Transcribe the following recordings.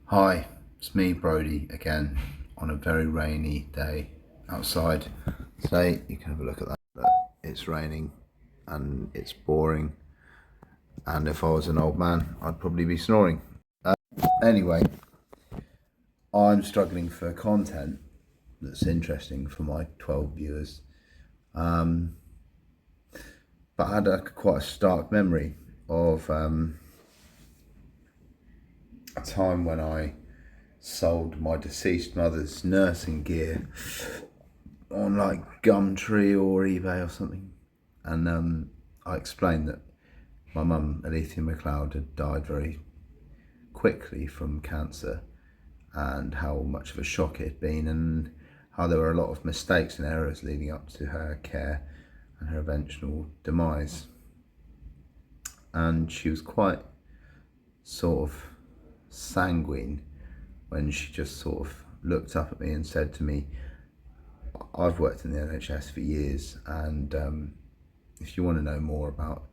Hi, it's me, Brody, again on a very rainy day outside. Today, you can have a look at that. Look, it's raining and it's boring. And if I was an old man, I'd probably be snoring. Anyway, I'm struggling for content that's interesting for my 12 viewers. But I had quite a stark memory of a time when I sold my deceased mother's nursing gear on like Gumtree or eBay or something. And I explained that my mum, Alethea MacLeod, had died very quickly from cancer and how much of a shock it had been, and how there were a lot of mistakes and errors leading up to her care and her eventual demise. And she was quite sort of sanguine when she just sort of looked up at me and said to me, I've worked in the NHS for years, and if you want to know more about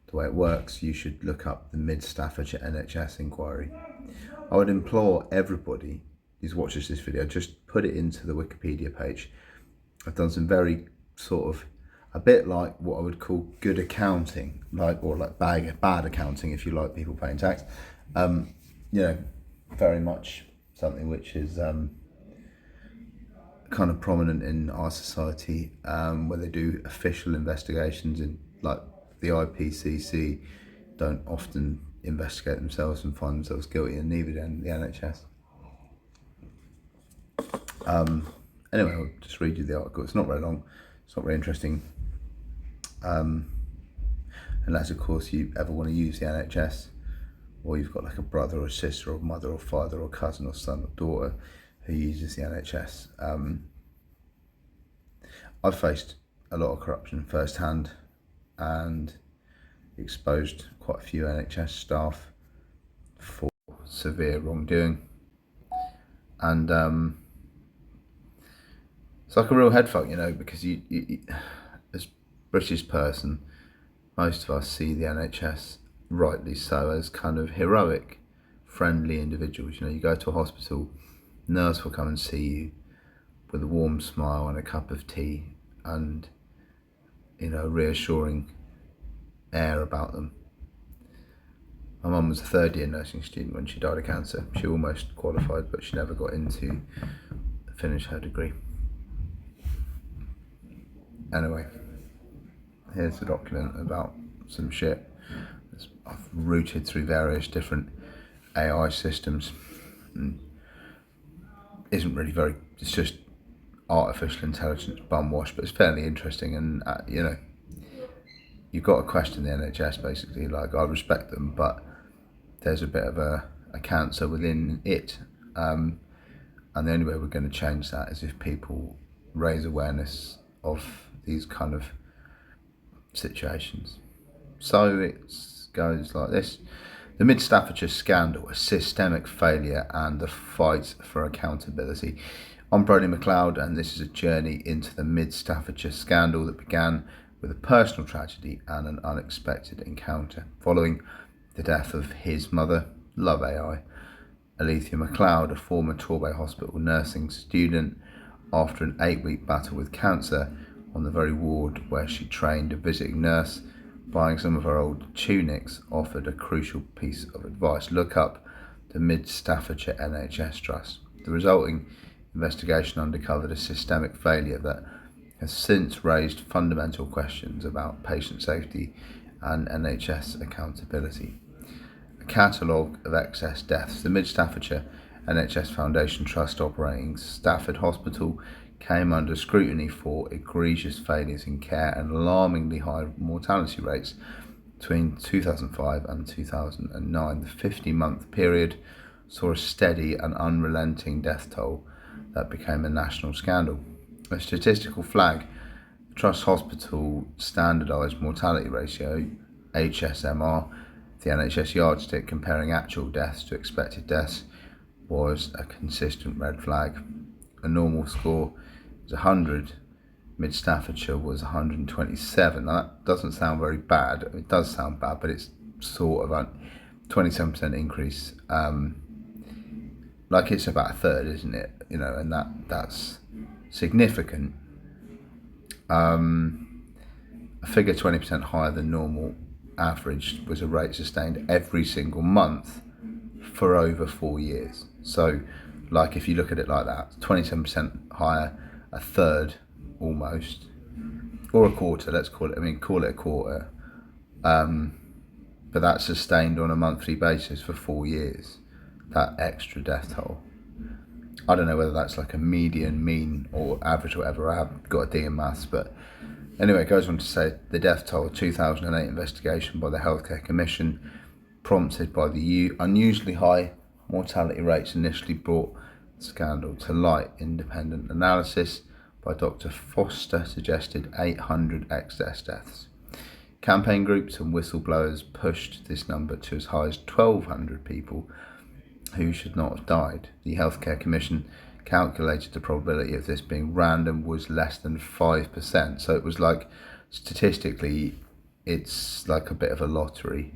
the way it works, you should look up the Mid-Staffordshire NHS inquiry. I would implore everybody who watches this video, just put it into the Wikipedia page. I've done some very sort of, a bit like what I would call good accounting, or bad accounting if you like people paying tax. Very much something which is kind of prominent in our society, where they do official investigations in, like, the IPCC don't often investigate themselves and find themselves guilty, and neither do the NHS. Anyway, I'll just read you the article. It's not very long, it's not very interesting, unless of course you ever want to use the NHS, or you've got like a brother or sister or mother or father or cousin or son or daughter who uses the NHS. I've faced a lot of corruption firsthand and exposed quite a few NHS staff for severe wrongdoing, and it's like a real headfuck, because you as a British person, most of us see the NHS, rightly so, as kind of heroic, friendly individuals. You go to a hospital, nurse will come and see you with a warm smile and a cup of tea and reassuring air about them. My mum was a third year nursing student when she died of cancer. She almost qualified, but she never got in to finish her degree. Anyway, here's a document about some shit I've routed through various different AI systems. Isn't really very, it's just artificial intelligence bumwash, but it's fairly interesting. And you've got to question the NHS basically. Like, I respect them, but there's a bit of a cancer within it, and the only way we're going to change that is if people raise awareness of these kind of situations. So it goes like this: the Mid-Staffordshire scandal, a systemic failure and the fight for accountability. I'm Brody MacLeod, and this is a journey into the Mid-Staffordshire scandal that began with a personal tragedy and an unexpected encounter. Following the death of his mother, love AI, Alethea MacLeod, a former Torbay Hospital nursing student, after an 8-week battle with cancer on the very ward where she trained, a visiting nurse, buying some of her old tunics, offered a crucial piece of advice: look up the Mid-Staffordshire NHS Trust. The resulting investigation uncovered a systemic failure that has since raised fundamental questions about patient safety and NHS accountability. A catalogue of excess deaths. The Mid-Staffordshire NHS Foundation Trust, operating Stafford Hospital, came under scrutiny for egregious failures in care and alarmingly high mortality rates. Between 2005 and 2009, the 50-month period saw a steady and unrelenting death toll that became a national scandal. A statistical flag: the Trust Hospital Standardised Mortality Ratio, HSMR, the NHS yardstick comparing actual deaths to expected deaths, was a consistent red flag. A normal score was 100. Mid-Staffordshire was 127. Now, that doesn't sound very bad. It does sound bad, but it's sort of a 27% increase like it's about a third, isn't it? You know, and that's significant. A figure 20% higher than normal average was a rate sustained every single month for over 4 years. So, like if you look at it like that, 27% higher, a third almost, or a quarter. Let's call it. I mean, call it a quarter. But that's sustained on a monthly basis for 4 years. That extra death toll. I don't know whether that's like a median, mean, or average, or whatever. I haven't got a D in maths, but anyway, it goes on to say the death toll, 2008 investigation by the Healthcare Commission, prompted by the unusually high mortality rates, initially brought the scandal to light. Independent analysis by Dr. Foster suggested 800 excess deaths. Campaign groups and whistleblowers pushed this number to as high as 1,200 people who should not have died. The Healthcare Commission calculated the probability of this being random was less than 5%. So it was like, statistically, it's like a bit of a lottery.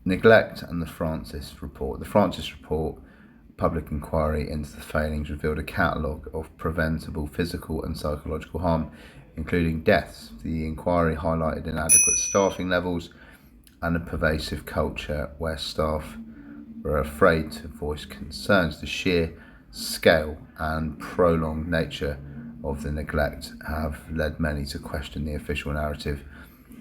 Neglect and the Francis Report. The Francis Report, public inquiry into the failings, revealed a catalogue of preventable physical and psychological harm, including deaths. The inquiry highlighted inadequate staffing levels and a pervasive culture where staff were afraid to voice concerns. The sheer scale and prolonged nature of the neglect have led many to question the official narrative,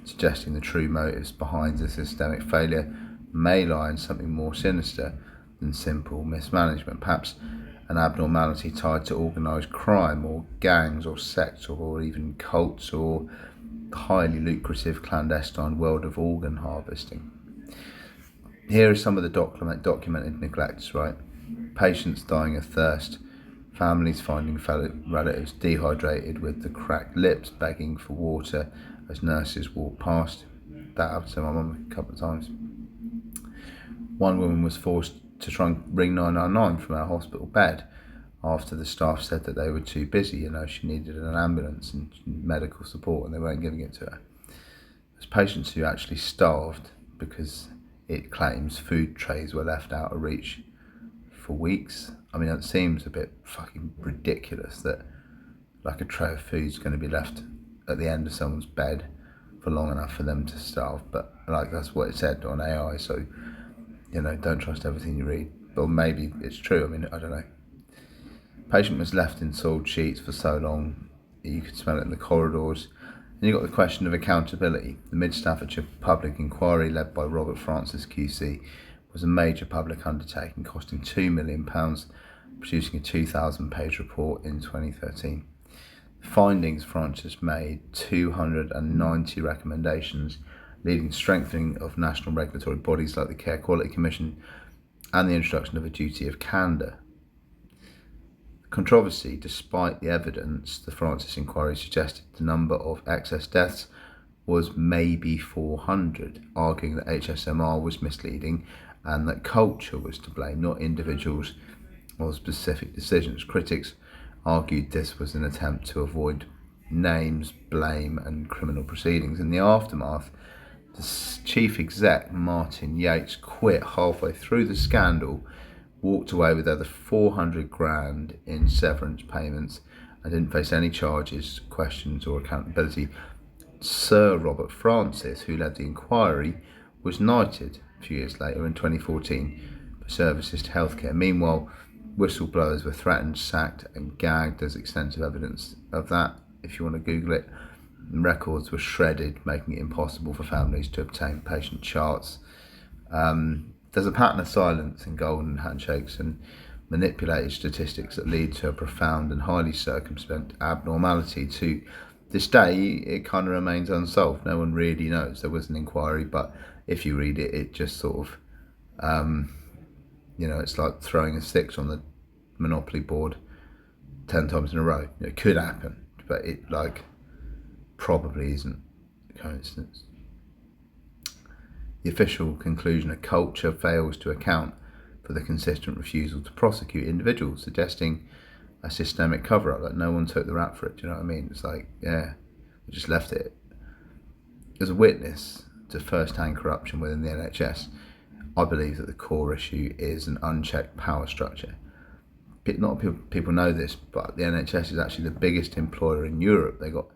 suggesting the true motives behind the systemic failure may lie in something more sinister than simple mismanagement, perhaps an abnormality tied to organised crime or gangs or sects or even cults or the highly lucrative clandestine world of organ harvesting. Here are some of the documented neglects, right? Patients dying of thirst, families finding fellow relatives dehydrated with the cracked lips, begging for water as nurses walk past. That happened to my mum a couple of times. One woman was forced to try and ring 999 from her hospital bed after the staff said that they were too busy. You know, she needed an ambulance and medical support and they weren't giving it to her. There's patients who actually starved because it claims food trays were left out of reach for weeks. I mean, it seems a bit fucking ridiculous that like a tray of food's going to be left at the end of someone's bed for long enough for them to starve. But like that's what it said on AI, so you know, don't trust everything you read. But maybe it's true. I mean, I don't know. Patient was left in soiled sheets for so long you could smell it in the corridors. And you got the question of accountability. The Mid-Staffordshire public inquiry, led by Robert Francis QC, was a major public undertaking, costing £2 million, producing a 2,000-page report in 2013. The findings, Francis made 290 recommendations, leading to strengthening of national regulatory bodies like the Care Quality Commission and the introduction of a duty of candour. Controversy, despite the evidence, the Francis inquiry suggested the number of excess deaths was maybe 400, arguing that HSMR was misleading and that culture was to blame, not individuals or specific decisions. Critics argued this was an attempt to avoid names, blame and criminal proceedings. In the aftermath, the chief exec, Martin Yates, quit halfway through the scandal, walked away with over 400 grand in severance payments and didn't face any charges, questions or accountability. Sir Robert Francis, who led the inquiry, was knighted a few years later in 2014 for services to healthcare. Meanwhile, whistleblowers were threatened, sacked and gagged. There's extensive evidence of that if you want to Google it. And records were shredded, making it impossible for families to obtain patient charts. There's a pattern of silence and golden handshakes and manipulated statistics that lead to a profound and highly circumspect abnormality. To this day, it kind of remains unsolved. No one really knows. There was an inquiry, but if you read it, it just sort of, it's like throwing a six on the Monopoly board 10 times in a row. It could happen, but it probably isn't a coincidence. The official conclusion, a culture fails to account for the consistent refusal to prosecute individuals, suggesting a systemic cover-up, that no one took the rap for it. Do you know what I mean? It's like, yeah, we just left it. As a witness to first-hand corruption within the NHS, I believe that the core issue is an unchecked power structure. not people know this, but the NHS is actually the biggest employer in Europe. They got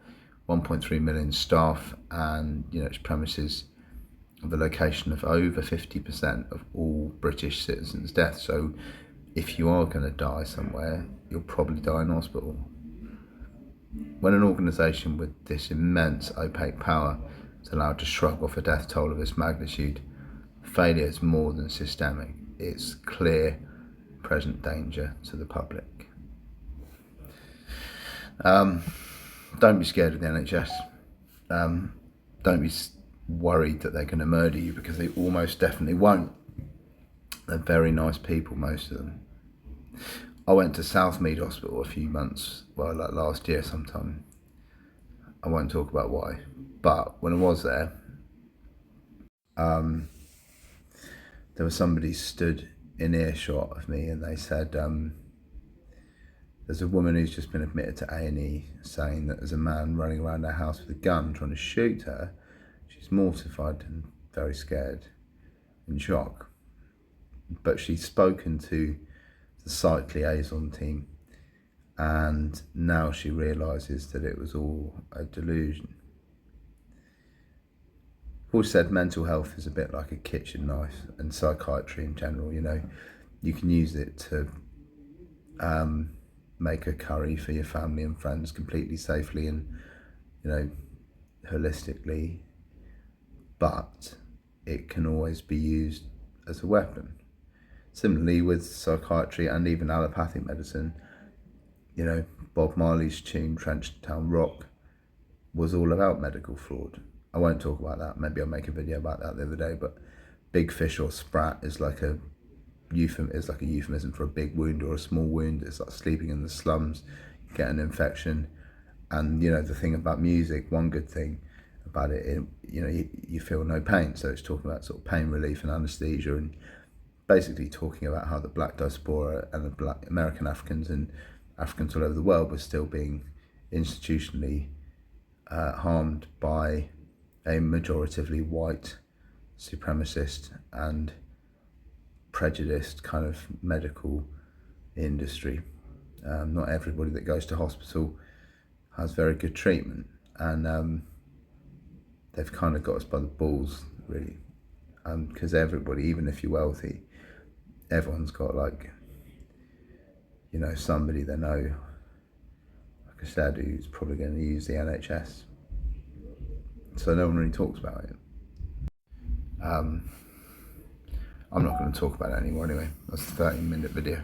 1.3 million staff, and its premises are the location of over 50% of all British citizens' deaths. So if you are going to die somewhere, you'll probably die in hospital. When an organisation with this immense opaque power is allowed to shrug off a death toll of this magnitude, failure is more than systemic. It's clear present danger to the public. Don't be scared of the NHS. Don't be worried that they're going to murder you, because they almost definitely won't. They're very nice people, most of them. I went to Southmead Hospital a few months, like last year sometime. I won't talk about why, but when I was there, there was somebody stood in earshot of me, and they said, there's a woman who's just been admitted to A&E saying that there's a man running around her house with a gun trying to shoot her. She's mortified and very scared, in shock. But she's spoken to the site liaison team, and now she realises that it was all a delusion. I've always said mental health is a bit like a kitchen knife, and psychiatry in general. You can use it to make a curry for your family and friends completely safely and holistically, but it can always be used as a weapon. Similarly with psychiatry and even allopathic medicine, Bob Marley's tune Trench Town Rock was all about medical fraud. I won't talk about that. Maybe I'll make a video about that the other day. But big fish or sprat is like a euphemism for a big wound or a small wound. It's like sleeping in the slums, you get an infection. And the thing about music, one good thing about it, you feel no pain. So it's talking about sort of pain relief and anaesthesia, and basically talking about how the black diaspora and the black American Africans and Africans all over the world were still being institutionally harmed by a majoritively white, supremacist and prejudiced kind of medical industry. Not everybody that goes to hospital has very good treatment, and they've kind of got us by the balls, really, because everybody, even if you're wealthy, everyone's got somebody they know, like I said, who's probably going to use the NHS. So no one really talks about it. I'm not going to talk about it anymore anyway. That's a 13-minute video.